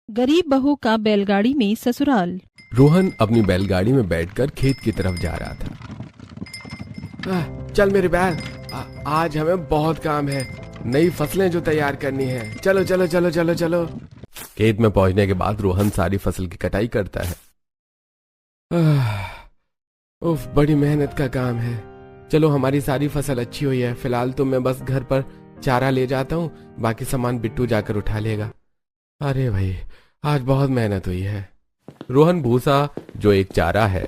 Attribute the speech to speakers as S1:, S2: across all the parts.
S1: गरीब बहू का बैलगाड़ी में ससुराल।
S2: रोहन अपनी बैलगाड़ी में बैठकर खेत की तरफ जा रहा था।
S3: चल मेरे बैल, आज हमें बहुत काम है। नई फसलें जो तैयार करनी है। चलो चलो चलो चलो चलो।
S2: खेत में पहुंचने के बाद रोहन सारी फसल की कटाई करता है।
S3: उफ, बड़ी मेहनत का काम है। चलो, हमारी सारी फसल अच्छी हुई है। फिलहाल तो मैं बस घर पर चारा ले जाता हूँ, बाकी सामान बिट्टू जाकर उठा लेगा। अरे भाई, आज बहुत मेहनत हुई है।
S2: रोहन भूसा, जो एक चारा है,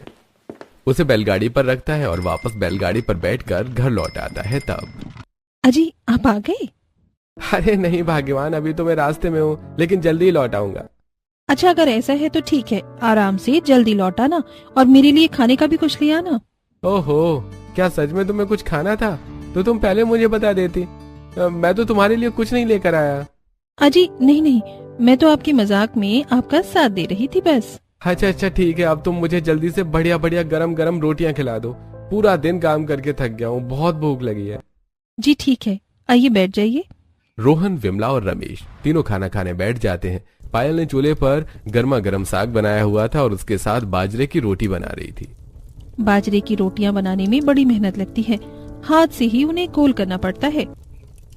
S2: उसे बैलगाड़ी पर रखता है और वापस बैलगाड़ी पर बैठकर घर लौट आता है। तब
S1: अजी, आप आ गए?
S3: अरे नहीं भाग्यवान, अभी तो मैं रास्ते में हूँ, लेकिन जल्दी ही लौट आऊंगा।
S1: अच्छा, अगर ऐसा है तो ठीक है, आराम से जल्दी लौट आना और मेरे लिए खाने का भी कुछ ले आना।
S3: ओहो, क्या सच में तुम्हें कुछ खाना था? तो तुम पहले मुझे बता देती। मैं तो तुम्हारे लिए कुछ नहीं लेकर आया।
S1: अजी नहीं नहीं, मैं तो आपकी मजाक में आपका साथ दे रही थी बस।
S3: अच्छा अच्छा ठीक है, अब तुम मुझे जल्दी से बढ़िया बढ़िया गरम गरम रोटियां खिला दो। पूरा दिन काम करके थक गया हूँ, बहुत भूख लगी है।
S1: जी ठीक है, आइए बैठ जाइए।
S2: रोहन, विमला और रमेश तीनों खाना खाने बैठ जाते हैं। पायल ने चूल्हे पर गर्मा गर्म साग बनाया हुआ था और उसके साथ बाजरे की रोटी बना रही थी।
S1: बाजरे की रोटियां बनाने में बड़ी मेहनत लगती है, हाथ से ही उन्हें गोल करना पड़ता है।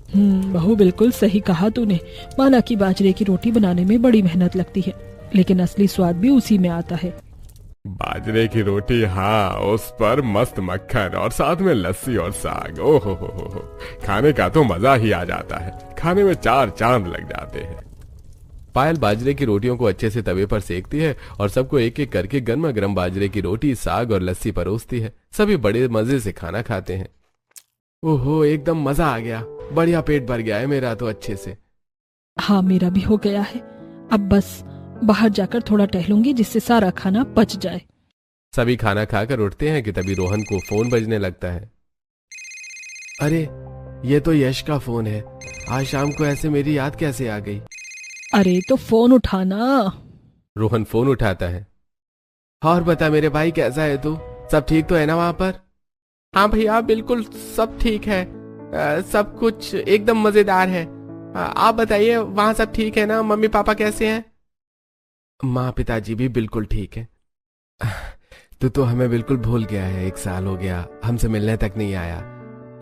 S4: बहू, बिल्कुल सही कहा तूने। माना कि बाजरे की रोटी बनाने में बड़ी मेहनत लगती है, लेकिन असली स्वाद भी उसी में आता है।
S5: बाजरे की रोटी, हाँ, उस पर मस्त मक्खन और साथ में लस्सी और साग। ओहो हो, खाने का तो मजा ही आ जाता है। खाने में चार चांद लग जाते हैं।
S2: पायल बाजरे की रोटियों को अच्छे से तवे पर सेकती है और सबको एक एक करके गर्मा गर्म बाजरे की रोटी, साग और लस्सी परोसती है। सभी बड़े मजे से खाना खाते हैं।
S3: ओहो, एकदम मजा आ गया। बढ़िया पेट भर गया है मेरा तो अच्छे से।
S4: हाँ, मेरा भी हो गया है। अब बस बाहर जाकर थोड़ा टहलूंगी, जिससे सारा खाना पच जाए।
S2: सभी खाना खाकर उठते हैं कि तभी रोहन को फोन बजने लगता है।
S3: अरे, ये तो यश का फोन है। आज शाम को ऐसे मेरी याद कैसे आ गई?
S4: अरे तो फोन उठाना।
S2: रोहन फोन उठाता है।
S3: और बता मेरे भाई, कैसा है तू? सब ठीक तो है ना वहां पर? हाँ भैया, बिल्कुल सब ठीक है। सब कुछ एकदम मजेदार है। आप बताइए, वहां सब ठीक है ना? मम्मी पापा कैसे हैं? माँ पिताजी भी बिल्कुल ठीक है। तू तो हमें बिल्कुल भूल गया है। 1 साल हो गया, हमसे मिलने तक नहीं आया।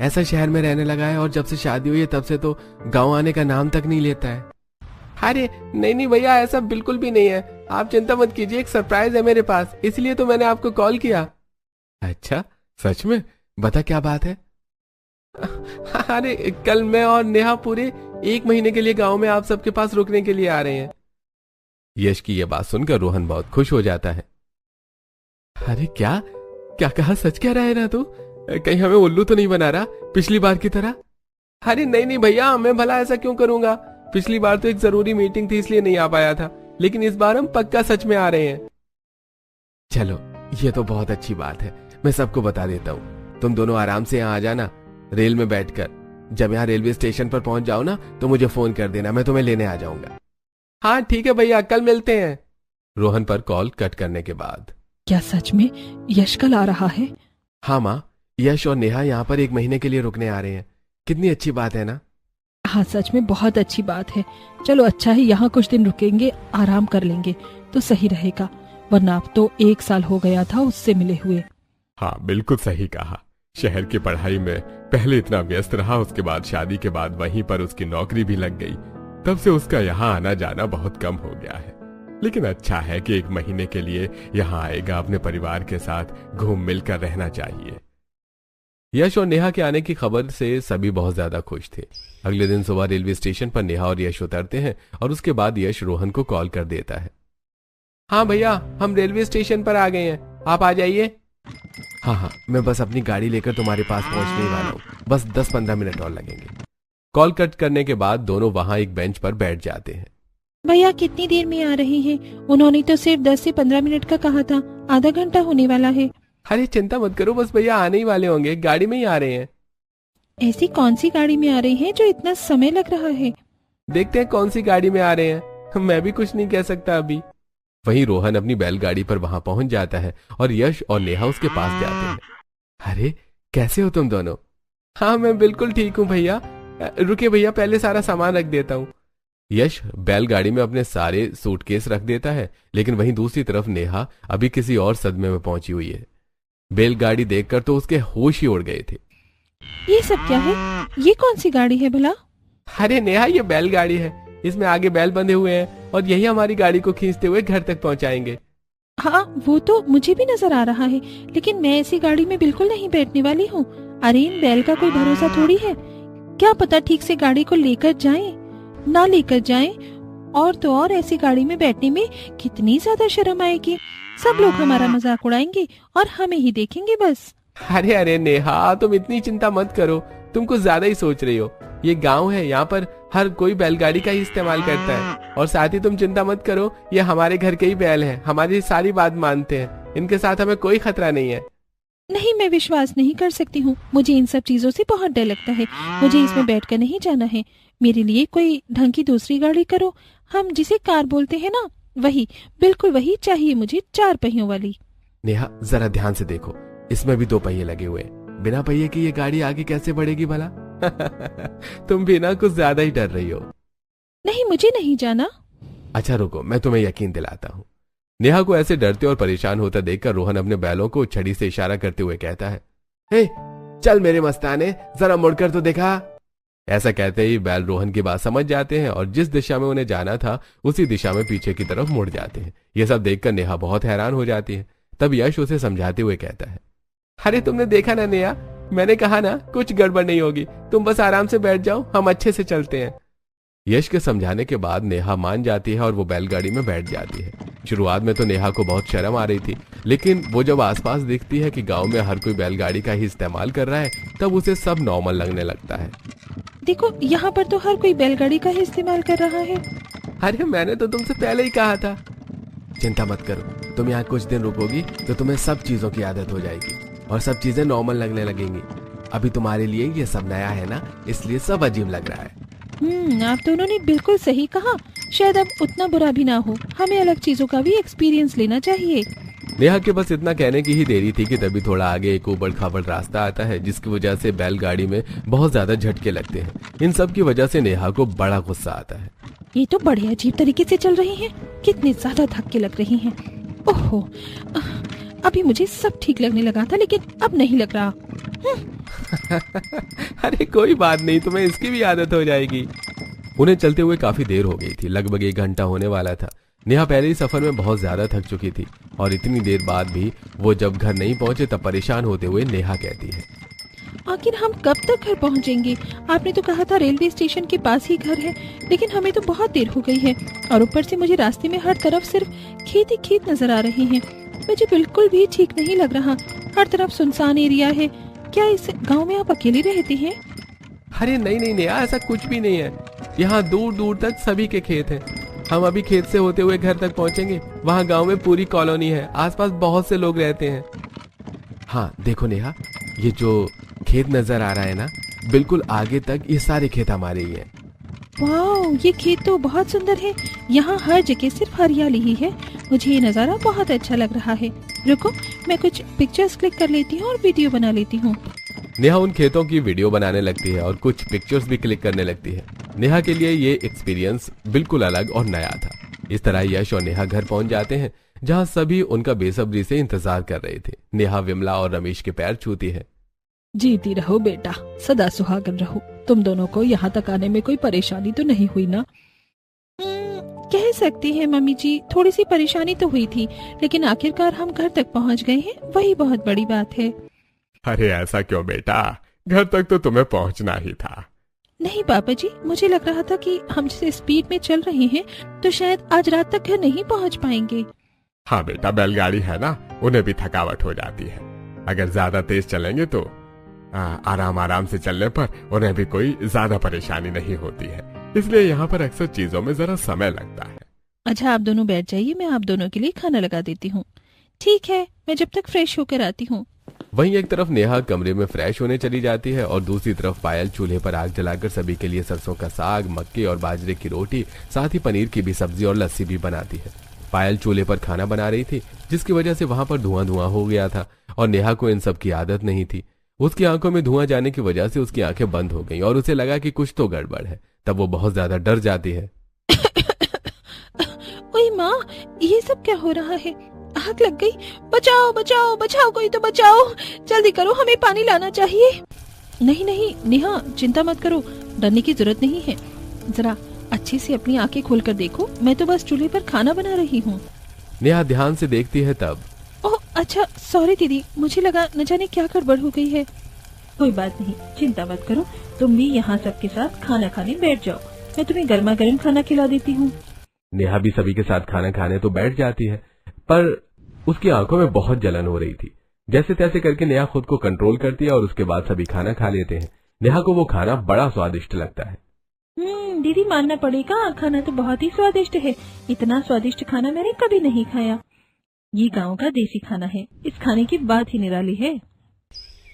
S3: ऐसा शहर में रहने लगा है और जब से शादी हुई है तब से तो गांव आने का नाम तक नहीं लेता है। अरे नहीं नहीं भैया, ऐसा बिल्कुल भी नहीं है। आप चिंता मत कीजिए, एक सरप्राइज है मेरे पास, इसलिए तो मैंने आपको कॉल किया।
S2: अच्छा, सच में? बता, क्या बात है?
S3: अरे कल मैं और नेहा पूरे 1 महीने के लिए गांव में आप सबके पास रुकने के लिए आ रहे हैं।
S2: यश की यह बात सुनकर रोहन बहुत खुश हो जाता है।
S3: अरे क्या क्या कहा? सच कह रहा है ना तू? कहीं हमें उल्लू तो नहीं बना रहा पिछली बार की तरह? अरे नहीं नहीं भैया, मैं भला ऐसा क्यों करूंगा? पिछली बार तो एक जरूरी मीटिंग थी, इसलिए नहीं आ पाया था, लेकिन इस बार हम पक्का सच में आ रहे हैं। चलो, ये तो बहुत अच्छी बात है। मैं सबको बता देता हूँ। तुम दोनों आराम से यहाँ आ जाना, रेल में बैठकर। जब यहाँ रेलवे स्टेशन पर पहुंच जाओ ना, तो मुझे फोन कर देना, मैं तुम्हें लेने आ जाऊंगा। हाँ ठीक है भैया, कल मिलते हैं।
S2: रोहन पर कॉल कट करने के बाद,
S4: क्या सच में यश कल आ रहा है?
S3: हाँ माँ, यश और नेहा यहाँ पर 1 महीने के लिए रुकने आ रहे हैं। कितनी अच्छी बात है ना?
S4: हाँ, सच में बहुत अच्छी बात है। चलो अच्छा है, यहाँ कुछ दिन रुकेंगे, आराम कर लेंगे तो सही रहेगा, वरना अब तो 1 साल हो गया था उससे मिले हुए।
S5: हाँ, बिल्कुल सही कहा। शहर की पढ़ाई में पहले इतना व्यस्त रहा, उसके बाद शादी के बाद वहीं पर उसकी नौकरी भी लग गई। तब से उसका यहाँ आना जाना बहुत कम हो गया है। लेकिन अच्छा है कि 1 महीने के लिए यहाँ आएगा। अपने परिवार के साथ घूम मिल कर रहना चाहिए।
S2: यश और नेहा के आने की खबर से सभी बहुत ज्यादा खुश थे। अगले दिन सुबह रेलवे स्टेशन पर नेहा और यश उतरते हैं और उसके बाद यश रोहन को कॉल कर देता है।
S3: हाँ भैया, हम रेलवे स्टेशन पर आ गए हैं, आप आ जाइए। हाँ हाँ, मैं बस अपनी गाड़ी लेकर तुम्हारे पास पहुंचने वाला हूँ। बस 10-15 मिनट और लगेंगे।
S2: कॉल कट करने के बाद दोनों वहां एक बेंच पर बैठ जाते हैं।
S1: भैया कितनी देर में आ रहे हैं? उन्होंने तो सिर्फ 10 से 15 मिनट का कहा था, आधा घंटा होने वाला है।
S3: अरे चिंता मत करो, बस भैया आने ही वाले होंगे, गाड़ी में ही आ रहे हैं।
S1: ऐसी कौन सी गाड़ी में आ रहे हैं जो इतना समय लग रहा है?
S3: देखते हैं कौन सी गाड़ी में आ रहे हैं, मैं भी कुछ नहीं कह सकता अभी।
S2: वहीं रोहन अपनी बैलगाड़ी पर वहां पहुंच जाता है और यश और नेहा उसके पास जाते हैं।
S3: अरे कैसे हो तुम दोनों? हाँ मैं बिल्कुल ठीक हूँ भैया। रुके भैया, पहले सारा सामान रख देता हूँ।
S2: यश बैलगाड़ी में अपने सारे सूटकेस रख देता है, लेकिन वहीं दूसरी तरफ नेहा अभी किसी और सदमे में पहुंची हुई है। बैलगाड़ी देखकर तो उसके होश ही उड़ गए थे।
S1: ये सब क्या है? ये कौन सी गाड़ी है भला?
S3: अरे नेहा, ये बैलगाड़ी है, इसमें आगे बैल बंधे हुए हैं और यही हमारी गाड़ी को खींचते हुए घर तक पहुंचाएंगे।
S1: हाँ, वो तो मुझे भी नजर आ रहा है, लेकिन मैं ऐसी गाड़ी में बिल्कुल नहीं बैठने वाली हूँ। अरे इन बैल का कोई भरोसा थोड़ी है, क्या पता ठीक से गाड़ी को लेकर जाएं, ना लेकर जाएं। और तो और ऐसी गाड़ी में बैठने में कितनी ज्यादा शर्म आएगी। सब लोग हमारा मजाक उड़ाएंगे और हमें ही देखेंगे बस।
S3: अरे अरे नेहा, तुम इतनी चिंता मत करो, तुम कुछ ज्यादा ही सोच रही हो। ये गांव है, यहाँ पर हर कोई बैलगाड़ी का ही इस्तेमाल करता है। और साथ ही तुम चिंता मत करो, ये हमारे घर के ही बैल हैं, हमारी सारी बात मानते हैं, इनके साथ हमें कोई खतरा नहीं है।
S1: नहीं, मैं विश्वास नहीं कर सकती हूँ। मुझे इन सब चीजों से बहुत डर लगता है। मुझे इसमें बैठकर नहीं जाना है। मेरे लिए कोई ढंग की दूसरी गाड़ी करो। हम जिसे कार बोलते हैं ना, वही, बिल्कुल वही चाहिए मुझे, 4 पहियों वाली।
S2: नेहा जरा ध्यान से देखो, इसमें भी 2 पहिए लगे हुए हैं। बिना पहिए की ये गाड़ी आगे कैसे बढ़ेगी भला?
S3: तुम भी ना कुछ ज्यादा ही डर रही हो।
S1: नहीं, मुझे नहीं जाना।
S2: अच्छा रुको, मैं तुम्हें यकीन दिलाता हूँ। नेहा को ऐसे डरते और परेशान होता देखकर रोहन अपने बैलों को छड़ी से इशारा करते हुए कहता है,
S3: हे, चल मेरे मस्ताने, जरा मुड़कर तो देखा।
S2: ऐसा कहते ही बैल रोहन की बात समझ जाते हैं और जिस दिशा में उन्हें जाना था उसी दिशा में पीछे की तरफ मुड़ जाते हैं। ये सब देखकर नेहा बहुत हैरान हो जाती है। तब यश उसे समझाते हुए कहता है,
S3: अरे तुमने देखा ना नेहा, मैंने कहा ना कुछ गड़बड़ नहीं होगी, तुम बस आराम से बैठ जाओ, हम अच्छे से चलते हैं।
S2: यश के समझाने के बाद नेहा मान जाती है और वो बैलगाड़ी में बैठ जाती है। शुरुआत में तो नेहा को बहुत शर्म आ रही थी, लेकिन वो जब आसपास देखती है कि गांव में हर कोई बैलगाड़ी का ही इस्तेमाल कर रहा है, तब उसे सब नॉर्मल लगने लगता है।
S1: देखो, यहाँ पर तो हर कोई बैलगाड़ी का ही इस्तेमाल कर रहा है।
S3: अरे मैंने तो तुमसे पहले ही कहा था।
S2: चिंता मत करो, तुम यहाँ कुछ दिन रुकोगी तो तुम्हें सब चीजों की आदत हो जाएगी और सब चीजें नॉर्मल लगने लगेंगी। अभी तुम्हारे लिए ये सब नया है ना, इसलिए सब अजीब लग रहा है।
S1: आप दोनों ने बिल्कुल सही कहा। शायद अब उतना बुरा भी ना हो, हमें अलग चीजों का भी एक्सपीरियंस लेना चाहिए।
S2: नेहा के बस इतना कहने की ही देरी थी कि तभी थोड़ा आगे एक ऊबड़ खाबड़ रास्ता आता है, जिसकी वजह से बैलगाड़ी में बहुत ज्यादा झटके लगते हैं। इन सब की वजह से नेहा को बड़ा गुस्सा आता है।
S1: ये तो बड़े अजीब तरीके से चल रही हैं, कितने ज्यादा धक्के लग रही हैं। ओहो, अभी मुझे सब ठीक लगने लगा था, लेकिन अब नहीं लग रहा।
S3: अरे कोई बात नहीं, तुम्हें इसकी भी आदत हो जाएगी।
S2: उन्हें चलते हुए काफी देर हो गई थी, लगभग 1 घंटा होने वाला था। नेहा पहले ही सफर में बहुत ज्यादा थक चुकी थी और इतनी देर बाद भी वो जब घर नहीं पहुंचे तब परेशान होते हुए नेहा कहती है,
S1: आखिर हम कब तक घर पहुंचेंगे? आपने तो कहा था रेलवे स्टेशन के पास ही घर है, लेकिन हमें तो बहुत देर हो गई है और ऊपर से मुझे रास्ते में हर तरफ सिर्फ खेत ही खेत नजर आ रहे हैं। मुझे बिल्कुल भी ठीक नहीं लग रहा। हर तरफ सुनसान एरिया है। क्या इस गांव में आप अकेले रहते हैं?
S3: अरे नहीं नहीं नेहा, ऐसा कुछ भी नहीं है। यहाँ दूर दूर तक सभी के खेत हैं। हम अभी खेत से होते हुए घर तक पहुँचेंगे। वहाँ गांव में पूरी कॉलोनी है, आसपास बहुत से लोग रहते हैं।
S2: हाँ देखो नेहा, ये जो खेत नजर आ रहा है ना, बिल्कुल आगे तक ये सारे खेत हमारे ही हैं।
S1: वाह, ये खेत तो बहुत सुंदर है। यहाँ हर जगह सिर्फ हरियाली ही है। मुझे ये नजारा बहुत अच्छा लग रहा है। रुको, मैं कुछ पिक्चर्स क्लिक कर लेती हूँ और वीडियो बना लेती हूँ।
S2: नेहा उन खेतों की वीडियो बनाने लगती है और कुछ पिक्चर्स भी क्लिक करने लगती है। नेहा के लिए ये एक्सपीरियंस बिल्कुल अलग और नया था। इस तरह यश और नेहा घर पहुंच जाते हैं, जहाँ सभी उनका बेसब्री से इंतजार कर रहे थे। नेहा विमला और रमेश के पैर छूती है।
S4: जीती रहो बेटा, सदा सुहागन रहो। तुम दोनों को यहाँ तक आने में कोई परेशानी तो नहीं हुई ना?
S1: कह सकती है मम्मी जी, थोड़ी सी परेशानी तो हुई थी, लेकिन आखिरकार हम घर तक पहुँच गए हैं, वही बहुत बड़ी बात है।
S5: अरे ऐसा क्यों बेटा, घर तक तो तुम्हें पहुंचना ही था।
S1: नहीं पापा जी, मुझे लग रहा था कि हम जिस स्पीड में चल रहे हैं तो शायद आज रात तक घर नहीं पहुंच पाएंगे।
S5: हाँ बेटा, बैलगाड़ी है ना, उन्हें भी थकावट हो जाती है। अगर ज्यादा तेज चलेंगे तो आराम आराम से चलने पर उन्हें भी कोई ज्यादा परेशानी नहीं होती है। इसलिए यहाँ पर अक्सर चीजों में जरा समय लगता है।
S1: अच्छा, आप दोनों बैठ जाइए, मैं आप दोनों के लिए खाना लगा देती हूँ। ठीक है, मैं जब तक फ्रेश होकर आती हूँ।
S2: वहीं एक तरफ नेहा कमरे में फ्रेश होने चली जाती है और दूसरी तरफ पायल चूल्हे पर आग जलाकर सभी के लिए सरसों का साग, मक्के और बाजरे की रोटी, साथ ही पनीर की भी सब्जी और लस्सी भी बनाती है। पायल चूल्हे पर खाना बना रही थी, जिसकी वजह से वहां पर धुआं धुआं हो गया था और नेहा को इन सब की आदत नहीं थी। उसकी आंखों में धुआं जाने की वजह से उसकी आंखें बंद हो गईं और उसे लगा कि कुछ तो गड़बड़ है। तब वो बहुत ज्यादा डर जाती है।
S1: माँ, ये सब क्या हो रहा है? आग लग गई। बचाओ बचाओ बचाओ, कोई तो बचाओ, जल्दी करो, हमें पानी लाना चाहिए। नहीं नहीं नेहा, चिंता मत करो, डरने की जरूरत नहीं है। जरा अच्छे से अपनी आंखें खोलकर देखो, मैं तो बस चूल्हे पर खाना बना रही हूँ।
S2: नेहा ध्यान से देखती है तब।
S1: ओह अच्छा, सॉरी दीदी, मुझे लगा न जाने क्या गड़बड़ हो गई है।
S4: कोई बात नहीं, चिंता मत करो, तुम भी यहाँ सबके साथ खाना खाने बैठ जाओ, मैं तुम्हें गर्मा गर्म खाना खिला देती हूँ।
S2: नेहा भी सभी के साथ खाना खाने तो बैठ जाती है, पर उसकी आंखों में बहुत जलन हो रही थी। जैसे तैसे करके नेहा खुद को कंट्रोल करती है और उसके बाद सभी खाना खा लेते हैं। नेहा को वो खाना बड़ा स्वादिष्ट लगता है।
S4: दीदी मानना पड़ेगा, खाना तो बहुत ही स्वादिष्ट है। इतना स्वादिष्ट खाना मैंने कभी नहीं खाया। ये गांव का देसी खाना है, इस खाने की बात ही निराली है।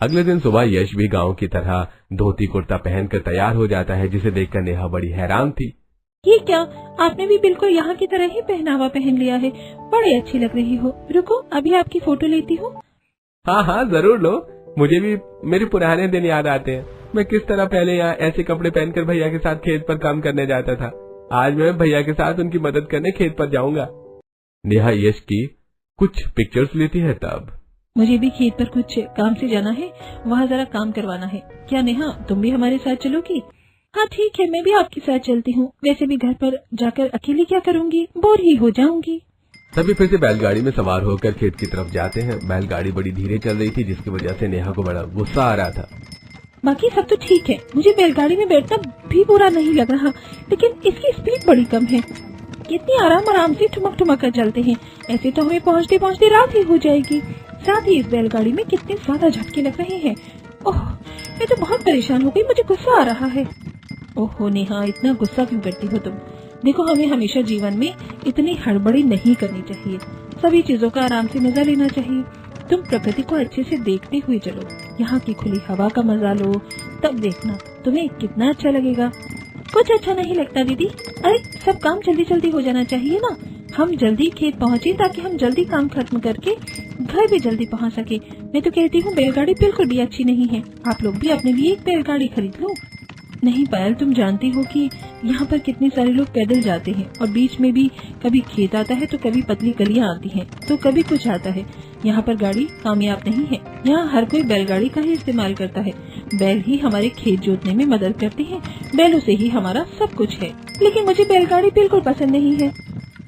S2: अगले दिन सुबह यश भी गांव की तरह धोती कुर्ता पहनकर तैयार हो जाता है, जिसे देखकर नेहा बड़ी हैरान थी।
S4: ये क्या, आपने भी बिल्कुल यहाँ की तरह ही पहनावा पहन लिया है, बड़ी अच्छी लग रही हो। रुको, अभी आपकी फोटो लेती हूँ।
S2: हाँ हाँ जरूर लो, मुझे भी मेरे पुराने दिन याद आते हैं। मैं किस तरह पहले यहाँ ऐसे कपड़े पहनकर भैया के साथ खेत पर काम करने जाता था। आज मैं भैया के साथ उनकी मदद करने खेत पर जाऊंगा। नेहा यश की कुछ पिक्चर्स लेती है तब।
S4: मुझे भी खेत पर कुछ काम से जाना है, वहाँ जरा काम करवाना है। क्या नेहा, तुम भी हमारे साथ चलोगी? हाँ ठीक है, मैं भी आपके साथ चलती हूँ। वैसे भी घर पर जाकर अकेली क्या करूँगी, बोर ही हो जाऊंगी।
S2: तभी फिर से बैलगाड़ी में सवार होकर खेत की तरफ जाते हैं। बैलगाड़ी बड़ी धीरे चल रही थी, जिसकी वजह से नेहा को बड़ा गुस्सा आ रहा था।
S4: बाकी सब तो ठीक है, मुझे बैलगाड़ी में बैठना भी बुरा नहीं लग रहा, लेकिन इसकी स्पीड बड़ी कम है। कितनी आराम से ठुमक ठुमक कर चलते हैं, ऐसे तो हमें पहुँचते पहुँचते रात ही हो जाएगी। साथ ही इस बैलगाड़ी में कितने ज्यादा झटके लग रहे हैं। ओह, मैं तो बहुत परेशान हो गई, मुझे गुस्सा आ रहा है। ओहो नेहा, इतना गुस्सा क्यों करती हो तुम? देखो, हमें हमेशा जीवन में इतनी हड़बड़ी नहीं करनी चाहिए, सभी चीजों का आराम से मजा लेना चाहिए। तुम प्रकृति को अच्छे से देखते हुए चलो, यहाँ की खुली हवा का मजा लो, तब देखना तुम्हें कितना अच्छा लगेगा। कुछ अच्छा नहीं लगता दीदी? अरे सब काम जल्दी जल्दी हो जाना चाहिए ना, हम जल्दी खेत पहुँचे ताकि हम जल्दी काम खत्म करके घर भी जल्दी पहुँच सके। मैं तो कहती हूँ बैलगाड़ी बिल्कुल भी अच्छी नहीं है, आप लोग भी अपने लिए एक बैलगाड़ी खरीद लो। नहीं पायल, तुम जानती हो कि यहाँ पर कितने सारे लोग पैदल जाते हैं और बीच में भी कभी खेत आता है तो कभी पतली गलियाँ आती हैं तो कभी कुछ आता है। यहाँ पर गाड़ी कामयाब नहीं है, यहाँ हर कोई बैलगाड़ी का ही इस्तेमाल करता है। बैल ही हमारे खेत जोतने में मदद करते हैं, बैलों से ही हमारा सब कुछ है। लेकिन मुझे बैलगाड़ी बिल्कुल पसंद नहीं है।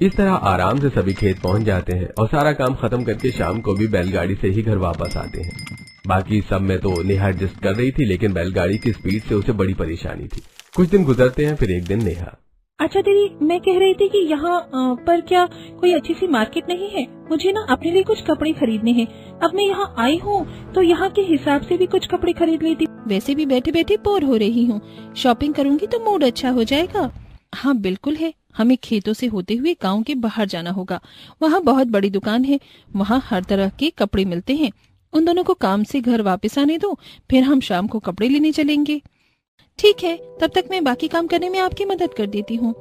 S2: इस तरह आराम से सभी खेत पहुँच जाते हैं और सारा काम खत्म करके शाम को भी बैलगाड़ी से ही घर वापस आते हैं। बाकी सब में तो नेहा एडजस्ट कर रही थी, लेकिन बैलगाड़ी की स्पीड से उसे बड़ी परेशानी थी। कुछ दिन गुजरते हैं, फिर एक दिन नेहा।
S4: अच्छा दीदी, मैं कह रही थी कि यहाँ पर क्या कोई अच्छी सी मार्केट नहीं है? मुझे ना अपने लिए कुछ कपड़े खरीदने हैं। अब मैं यहाँ आई हूँ तो यहाँ के हिसाब से भी कुछ कपड़े खरीद लेती।
S1: वैसे भी बैठे बैठे बोर हो रही हूँ, शॉपिंग करूँगी तो मूड अच्छा हो जाएगा। हाँ बिल्कुल है, हमें खेतों से होते हुए गाँव के बाहर जाना होगा। वहाँ बहुत बड़ी दुकान है, वहाँ हर तरह के कपड़े मिलते हैं। उन दोनों को काम से घर वापस आने दो, फिर हम शाम को कपड़े लेने चलेंगे। ठीक है, तब तक मैं बाकी काम करने में आपकी मदद कर देती हूँ।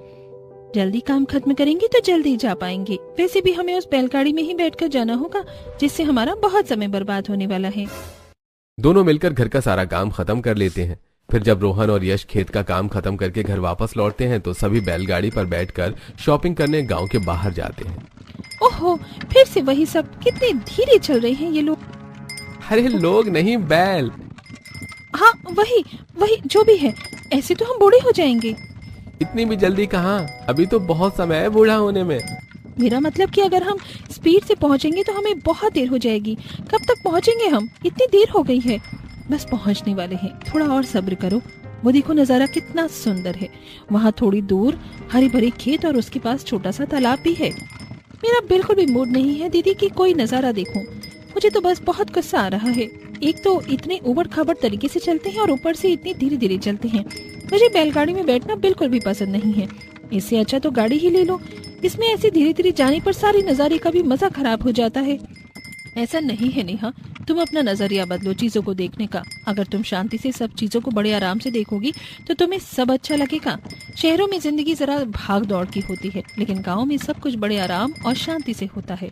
S1: जल्दी काम खत्म करेंगे तो जल्दी जा पाएंगे। वैसे भी हमें उस बैलगाड़ी में ही बैठकर जाना होगा, जिससे हमारा बहुत समय बर्बाद होने वाला है।
S2: दोनों मिलकर घर का सारा काम खत्म कर लेते हैं। फिर जब रोहन और यश खेत का काम खत्म करके घर वापस लौटते हैं तो सभी बैलगाड़ी पर बैठकर शॉपिंग करने गांव के बाहर जाते हैं।
S1: ओहो, फिर से वही सब, कितने धीरे चल रहे हैं ये लोग।
S2: अरे लोग नहीं, बैल।
S1: हाँ वही वही, जो भी है, ऐसे तो हम बूढ़े हो जाएंगे।
S2: इतनी भी जल्दी कहाँ, अभी तो बहुत समय है बूढ़ा होने में।
S1: मेरा मतलब कि अगर हम स्पीड से पहुंचेंगे तो हमें बहुत देर हो जाएगी। कब तक पहुंचेंगे हम? इतनी देर हो गई है। बस पहुंचने वाले हैं, थोड़ा और सब्र करो। वो देखो नजारा कितना सुंदर है। वहाँ थोड़ी दूर हरे भरे खेत और उसके पास छोटा सा तालाब भी है। मेरा बिल्कुल भी मूड नहीं है दीदी कि कोई नजारा देखूं। मुझे तो बस बहुत गुस्सा आ रहा है। एक तो इतने उबड़ खाबड़ तरीके से चलते हैं और ऊपर से इतनी धीरे धीरे चलते हैं। मुझे बैलगाड़ी में बैठना बिल्कुल भी पसंद नहीं है। इससे अच्छा तो गाड़ी ही ले लो। इसमें ऐसे धीरे धीरे जाने पर सारे नजारे का भी मजा खराब हो जाता है। ऐसा नहीं है नेहा, तुम अपना नजरिया बदलो चीजों को देखने का। अगर तुम शांति से सब चीजों को बड़े आराम से देखोगी तो तुम्हें सब अच्छा लगेगा। शहरों में जिंदगी जरा भाग दौड़ की होती है, लेकिन गाँव में सब कुछ बड़े आराम और शांति से होता है।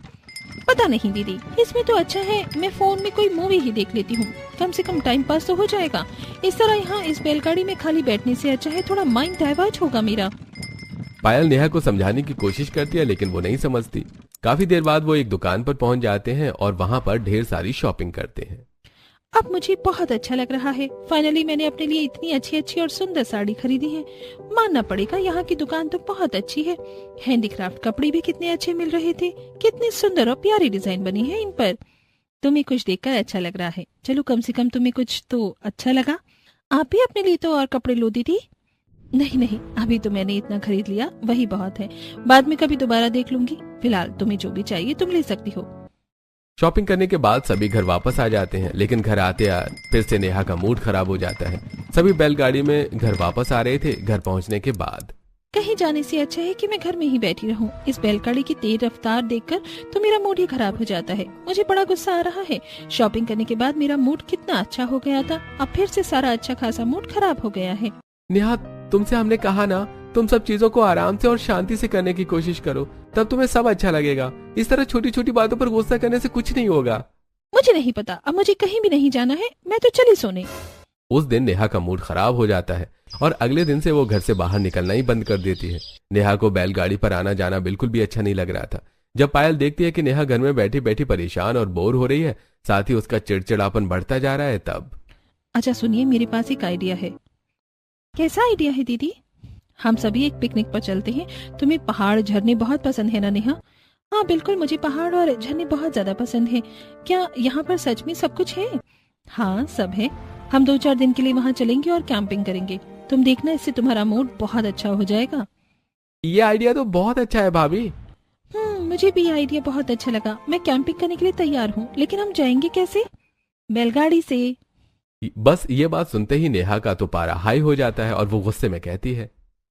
S1: पता नहीं दीदी, इसमें तो अच्छा है मैं फोन में कोई मूवी ही देख लेती हूँ, कम से कम टाइम पास तो हो जाएगा। इस तरह यहाँ इस बैलगाड़ी में खाली बैठने से अच्छा है थोड़ा माइंड डाइवर्ट होगा मेरा।
S2: पायल नेहा को समझाने की कोशिश करती है लेकिन वो नहीं समझती। काफी देर बाद वो एक दुकान पर पहुंच जाते हैं और वहां पर ढेर सारी शॉपिंग करते हैं।
S1: अब मुझे बहुत अच्छा लग रहा है। फाइनली मैंने अपने लिए इतनी अच्छी अच्छी और सुंदर साड़ी खरीदी है। मानना पड़ेगा, यहाँ की दुकान तो बहुत अच्छी है। हैंडीक्राफ्ट कपड़े भी कितने अच्छे मिल रहे थे, कितने सुंदर और प्यारी डिजाइन बनी है इन पर। तुम्हें कुछ देखकर अच्छा लग रहा है। चलो कम से कम तुम्हें कुछ तो अच्छा लगा। आप भी अपने लिए तो और कपड़े लो दीदी। नहीं नहीं, अभी तो मैंने इतना खरीद लिया, वही बहुत है। बाद में कभी दोबारा देख लूंगी। फिलहाल तुम्हें जो भी चाहिए तुम ले सकती हो।
S2: शॉपिंग करने के बाद सभी घर वापस आ जाते हैं, लेकिन घर आते फिर से नेहा का मूड खराब हो जाता है। सभी बैलगाड़ी में घर वापस आ रहे थे। घर पहुंचने के बाद
S1: कहीं जाने से अच्छा है कि मैं घर में ही बैठी रहूं। इस बैलगाड़ी की तेज रफ्तार देखकर तो मेरा मूड ही खराब हो जाता है। मुझे बड़ा गुस्सा आ रहा है। शॉपिंग करने के बाद मेरा मूड कितना अच्छा हो गया था, अब फिर से सारा अच्छा खासा मूड खराब हो गया है।
S2: नेहा, तुमसे हमने कहा ना, तुम सब चीजों को आराम से और शांति से करने की कोशिश करो, तब तुम्हें सब अच्छा लगेगा। इस तरह छोटी छोटी बातों पर गुस्सा करने से कुछ नहीं होगा।
S1: मुझे नहीं पता, अब मुझे कहीं भी नहीं जाना है, मैं तो चली सोने।
S2: उस दिन नेहा का मूड खराब हो जाता है और अगले दिन से वो घर से बाहर निकलना ही बंद कर देती है। नेहा को बैलगाड़ी पर आना जाना बिल्कुल भी अच्छा नहीं लग रहा था। जब पायल देखती है कि नेहा घर में बैठी बैठी परेशान और बोर हो रही है, साथ ही उसका चिड़चिड़ापन बढ़ता जा रहा है, तब
S1: अच्छा सुनिए, मेरे पास एक आइडिया है। कैसा आइडिया है दीदी? हम सभी एक पिकनिक पर चलते हैं। तुम्हें पहाड़ झरने बहुत पसंद है ना नेहा? हाँ बिल्कुल, मुझे पहाड़ और झरने बहुत ज्यादा पसंद है। क्या यहाँ पर सच में सब कुछ है? हाँ सब है। हम 2-4 दिन के लिए वहाँ चलेंगे और कैंपिंग करेंगे। तुम देखना, इससे तुम्हारा मूड बहुत अच्छा हो जाएगा।
S2: ये आइडिया तो बहुत अच्छा है भाभी।
S1: मुझे भी ये आइडिया बहुत अच्छा लगा। मैं कैंपिंग करने के लिए तैयार हूँ, लेकिन हम जाएंगे कैसे? बैलगाड़ी से।
S2: बस ये बात सुनते ही नेहा का तो पारा हाई हो जाता है और वो गुस्से में कहती है,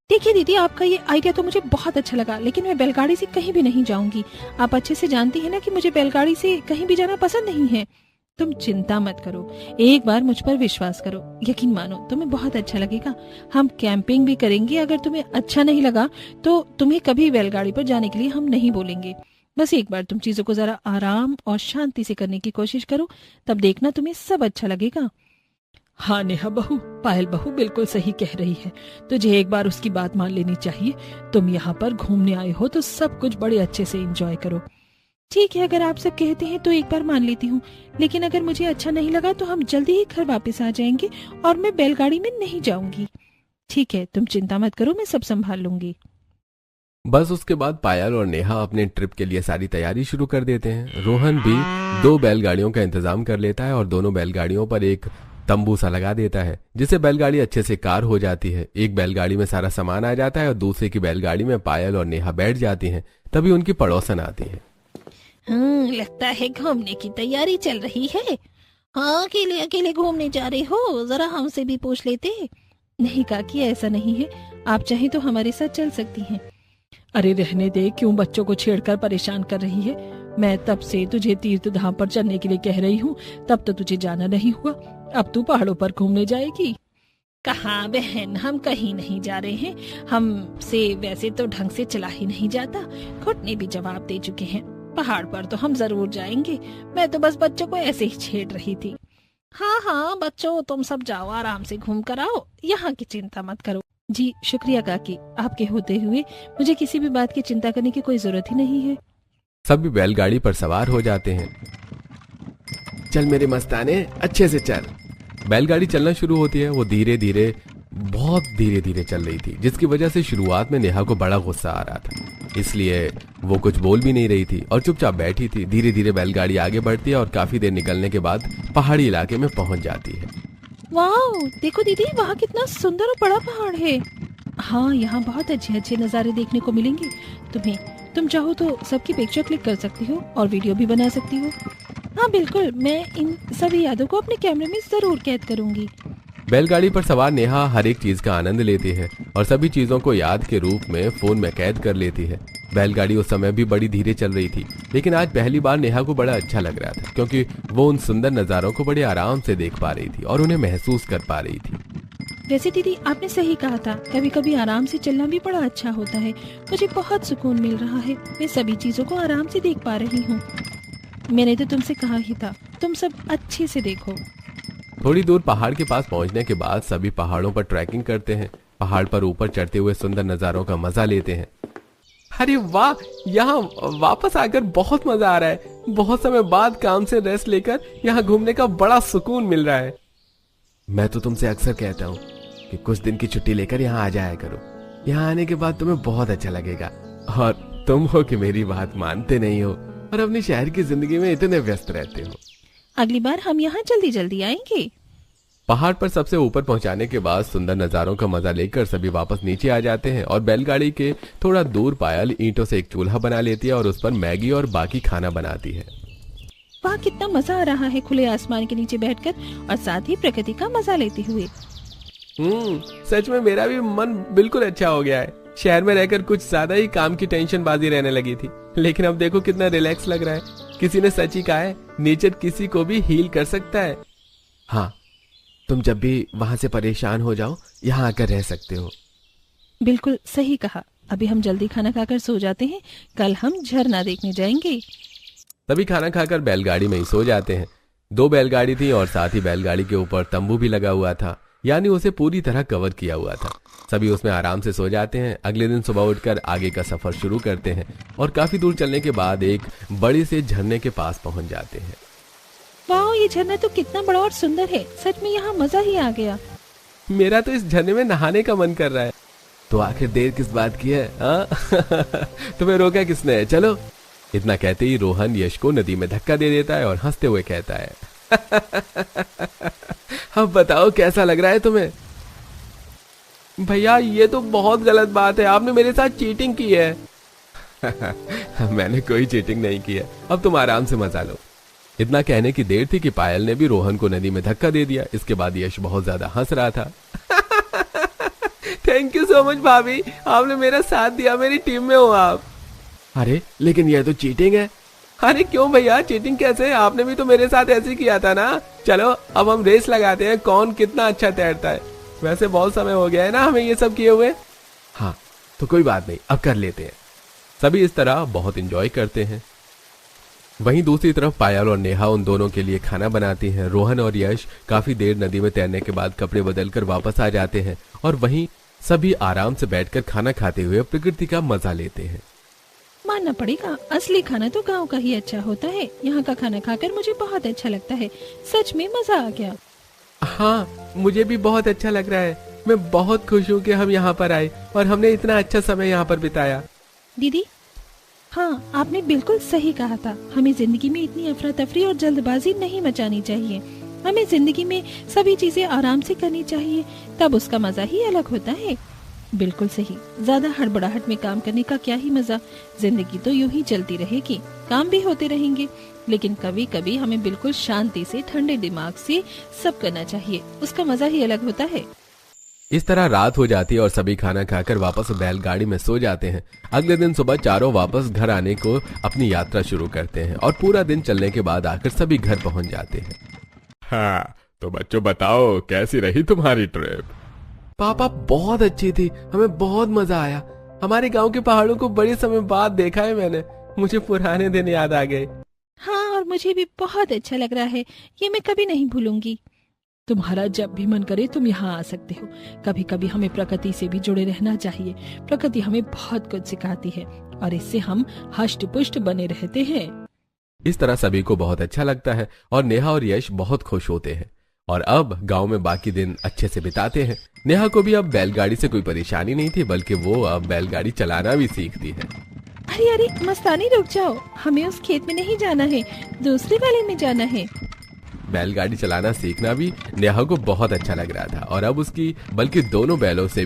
S1: देखिए दीदी, आपका ये आइडिया तो मुझे बहुत अच्छा लगा, लेकिन मैं बैलगाड़ी से कहीं भी नहीं जाऊंगी। आप अच्छे से जानती हैं ना कि मुझे बैलगाड़ी से कहीं भी जाना पसंद नहीं है। तुम चिंता मत करो, एक बार मुझ पर विश्वास करो, यकीन मानो, तुम्हें बहुत अच्छा लगेगा। हम कैंपिंग भी करेंगे। अगर तुम्हें अच्छा नहीं लगा तो तुम्हें कभी बैलगाड़ी पर जाने के लिए हम नहीं बोलेंगे। बस एक बार तुम चीजों को जरा आराम और शांति से करने की कोशिश करो, तब देखना तुम्हें सब अच्छा लगेगा। हाँ नेहा बहू, पायल बहू बिल्कुल सही कह रही है। तुझे एक बार उसकी बात मान लेनी चाहिए। तुम यहाँ पर घूमने आए हो तो सब कुछ बड़े अच्छे से एंजॉय करो। ठीक है, अगर आप सब कहते हैं तो एक बार मान लेती हूँ, लेकिन अगर मुझे अच्छा नहीं लगा तो हम जल्दी ही घर वापस आ जाएंगे और मैं बैलगाड़ी में नहीं जाऊंगी। ठीक है, तुम चिंता मत करो, मैं सब संभाल लूंगी।
S2: बस उसके बाद पायल और नेहा अपने ट्रिप के लिए सारी तैयारी शुरू कर देते हैं। रोहन भी 2 बैलगाड़ियों का इंतजाम कर लेता है और दोनों बैलगाड़ियों पर एक तंबू सा लगा देता है, जिससे बैलगाड़ी अच्छे से कार हो जाती है। एक बैलगाड़ी में सारा सामान आ जाता है और दूसरे की बैलगाड़ी में पायल और नेहा बैठ जाती हैं। तभी उनकी पड़ोसन आती है।
S1: लगता है घूमने की तैयारी चल रही है। हाँ, अकेले अकेले घूमने जा रहे हो? जरा हमसे भी पूछ लेते। नहीं काकी, ऐसा नहीं है, आप चाहे तो हमारे साथ चल सकती हैं। अरे रहने दे, क्यों बच्चों को छेड़कर परेशान कर रही है? मैं तब से तुझे तीर्थ धाम पर चलने के लिए कह रही हूँ, तब तो तुझे जाना नहीं हुआ। अब तू पहाड़ों पर घूमने जाएगी? कहाँ बहन, हम कहीं नहीं जा रहे हैं। हमसे वैसे तो ढंग से चला ही नहीं जाता। घुटने भी जवाब दे चुके हैं। पहाड़ पर तो हम जरूर जाएंगे। मैं तो बस बच्चों को ऐसे ही छेड़ रही थी। हाँ हाँ बच्चों, तुम सब जाओ, आराम से घूम कर आओ, यहाँ की चिंता मत करो। जी शुक्रिया काकी, आपके होते हुए मुझे किसी भी बात की चिंता करने की कोई जरूरत ही नहीं है।
S2: सभी बैलगाड़ी पर सवार हो जाते हैं। चल मेरे मस्ताने, अच्छे से चल। बैलगाड़ी चलना शुरू होती है। वो धीरे धीरे, बहुत धीरे धीरे चल रही थी, जिसकी वजह से शुरुआत में नेहा को बड़ा गुस्सा आ रहा था। इसलिए वो कुछ बोल भी नहीं रही थी और चुपचाप बैठी थी। धीरे धीरे बैलगाड़ी आगे बढ़ती है और काफी देर निकलने के बाद पहाड़ी इलाके में पहुंच जाती है।
S1: वाह, देखो दीदी, वहाँ कितना सुंदर और बड़ा पहाड़ है। हाँ, यहाँ बहुत अच्छे अच्छे नज़ारे देखने को मिलेंगे तुम्हें। तुम चाहो तो सबकी पिक्चर क्लिक कर सकती हो और वीडियो भी बना सकती हो। हाँ बिल्कुल, मैं इन सभी यादों को अपने कैमरे में जरूर कैद करूंगी।
S2: बैलगाड़ी पर सवार नेहा हर एक चीज का आनंद लेती है और सभी चीजों को याद के रूप में फोन में कैद कर लेती है। बैलगाड़ी उस समय भी बड़ी धीरे चल रही थी, लेकिन आज पहली बार नेहा को बड़ा अच्छा लग रहा था, क्योंकि वो उन सुंदर नजारों को बड़े आराम से देख पा रही थी और उन्हें महसूस कर पा रही थी।
S1: वैसे दीदी, आपने सही कहा था, कभी कभी आराम से चलना भी बड़ा अच्छा होता है। मुझे बहुत सुकून मिल रहा है। मैं सभी चीजों को आराम से देख पा रही हूँ। मैंने तो तुमसे कहा ही था, तुम सब अच्छे से देखो।
S2: थोड़ी दूर पहाड़ के पास पहुंचने के बाद सभी पहाड़ों पर ट्रैकिंग करते हैं। पहाड़ पर ऊपर चढ़ते हुए सुंदर नजारों का मजा लेते हैं।
S3: अरे वाह, यहाँ वापस आकर बहुत मजा आ रहा है। बहुत समय बाद काम से रेस्ट लेकर यहाँ घूमने का बड़ा सुकून मिल रहा है।
S2: मैं तो तुमसे अक्सर कहता हूँ कि कुछ दिन की छुट्टी लेकर यहाँ आ जाया करो। यहाँ आने के बाद तुम्हें बहुत अच्छा लगेगा। और तुम हो कि मेरी बात मानते नहीं हो और अपनी शहर की जिंदगी में इतने व्यस्त रहते हो।
S1: अगली बार हम यहाँ जल्दी जल्दी आएंगे।
S2: पहाड़ पर सबसे ऊपर पहुंचाने के बाद सुंदर नजारों का मजा लेकर सभी वापस नीचे आ जाते हैं और बैलगाड़ी के थोड़ा दूर पायल ईंटों से एक चूल्हा बना लेती है और उस पर मैगी और बाकी खाना बनाती है।
S1: वहाँ कितना मजा आ रहा है खुले आसमान के नीचे बैठकर और साथ ही प्रकृति का मजा लेते हुए।
S3: सच में मेरा भी मन बिल्कुल अच्छा हो गया है। शहर में रहकर कुछ ज्यादा ही काम की टेंशन बाजी रहने लगी थी, लेकिन अब देखो कितना रिलैक्स लग रहा है। किसी ने सच ही कहा है, नेचर किसी को भी हील कर सकता है।
S2: हाँ, तुम जब भी वहां से परेशान हो जाओ यहाँ आकर रह सकते हो।
S1: बिल्कुल सही कहा। अभी हम जल्दी खाना खाकर सो जाते हैं, कल हम झरना देखने जाएंगे।
S2: तभी खाना खाकर बैलगाड़ी में ही सो जाते हैं। 2 बैलगाड़ी थी और साथ ही बैलगाड़ी के ऊपर तंबू भी लगा हुआ था, यानी उसे पूरी तरह कवर किया हुआ था। सभी उसमें आराम से सो जाते हैं। अगले दिन सुबह उठकर आगे का सफर शुरू करते हैं और काफी दूर चलने के बाद एक बड़े से झरने के पास पहुंच जाते हैं।
S1: वाह, ये झरना तो कितना बड़ा और सुंदर है। सच में यहाँ मजा ही आ गया।
S3: मेरा तो इस झरने में नहाने का मन कर रहा है।
S2: तो आखिर देर किस बात की है? तुम्हें रोका किसने? चलो। इतना कहते ही रोहन यश को नदी में धक्का दे देता है और हंसते हुए कहता है,
S3: अब बताओ कैसा लग रहा है तुम्हें? भैया, ये तो बहुत गलत बात है। आपने मेरे साथ चीटिंग की है।
S2: मैंने कोई चीटिंग नहीं की है। अब तुम आराम से मजा लो। इतना कहने की देर थी कि पायल ने भी रोहन को नदी में धक्का दे दिया। इसके बाद यश बहुत ज्यादा हंस रहा था।
S3: थैंक यू सो मच भाभी, आपने मेरा साथ दिया। मेरी टीम में हो आप।
S2: अरे लेकिन यह तो चीटिंग है।
S3: अरे क्यों भैया, चीटिंग कैसे? आपने भी तो मेरे साथ ऐसे ही किया था ना। चलो अब हम रेस लगाते हैं, कौन कितना अच्छा तैरता है। वैसे बहुत समय हो गया है ना हमें ये सब किए हुए।
S2: हाँ, तो कोई बात नहीं, अब कर लेते हैं। सभी इस तरह बहुत एंजॉय करते हैं। वहीं दूसरी तरफ पायल और नेहा उन दोनों के लिए खाना बनाती हैं। रोहन और यश काफी देर नदी में तैरने के बाद कपड़े बदलकर वापस आ जाते हैं और वहीं सभी आराम से बैठकर खाना खाते हुए प्रकृति का मजा लेते हैं।
S1: मानना पड़ेगा, असली खाना तो गांव का ही अच्छा होता है। यहाँ का खाना खाकर मुझे बहुत अच्छा लगता है। सच में मजा आ गया।
S3: हाँ, मुझे भी बहुत अच्छा लग रहा है। मैं बहुत खुश हूँ कि हम यहाँ पर आए और हमने इतना अच्छा समय यहाँ पर बिताया।
S1: दीदी, हाँ, आपने बिल्कुल सही कहा था। हमें जिंदगी में इतनी अफरा तफरी और जल्दबाजी नहीं मचानी चाहिए। हमें जिंदगी में सभी चीजें आराम से करनी चाहिए, तब उसका मजा ही अलग होता है। बिल्कुल सही। ज्यादा हड़बड़ाहट में काम करने का क्या ही मजा। जिंदगी तो यूं ही चलती रहेगी, काम भी होते रहेंगे, लेकिन कभी कभी हमें बिल्कुल शांति से, ठंडे दिमाग से सब करना चाहिए। उसका मजा ही अलग होता है।
S2: इस तरह रात हो जाती है और सभी खाना खाकर वापस बैलगाड़ी में सो जाते हैं। अगले दिन सुबह चारों वापस घर आने को अपनी यात्रा शुरू करते हैं और पूरा दिन चलने के बाद आकर सभी घर पहुंच जाते हैं।
S5: हाँ, तो बच्चों बताओ कैसी रही तुम्हारी ट्रिप?
S3: पापा, बहुत अच्छी थी। हमें बहुत मजा आया। हमारे गांव के पहाड़ों को बड़े समय बाद देखा है मैंने। मुझे पुराने दिन याद आ गए।
S1: हाँ, और मुझे भी बहुत अच्छा लग रहा है। ये मैं कभी नहीं भूलूंगी। तुम्हारा जब भी मन करे तुम यहाँ आ सकते हो। कभी कभी हमें प्रकृति से भी जुड़े रहना चाहिए। प्रकृति हमें बहुत कुछ सिखाती है और इससे हम हष्ट पुष्ट बने रहते हैं।
S2: इस तरह सभी को बहुत अच्छा लगता है और नेहा और यश बहुत खुश होते हैं और अब गांव में बाकी दिन अच्छे से बिताते हैं। नेहा को भी अब बैलगाड़ी से कोई परेशानी नहीं थी, बल्कि वो अब बैलगाड़ी चलाना भी सीखती है।
S1: अरे अरे मस्तानी, रुक जाओ। हमें उस खेत में नहीं जाना है, दूसरे वाले में जाना है।
S2: बैलगाड़ी चलाना सीखना भी नेहा को बहुत अच्छा लग रहा था और अब उसकी बल्कि दोनों बैलों से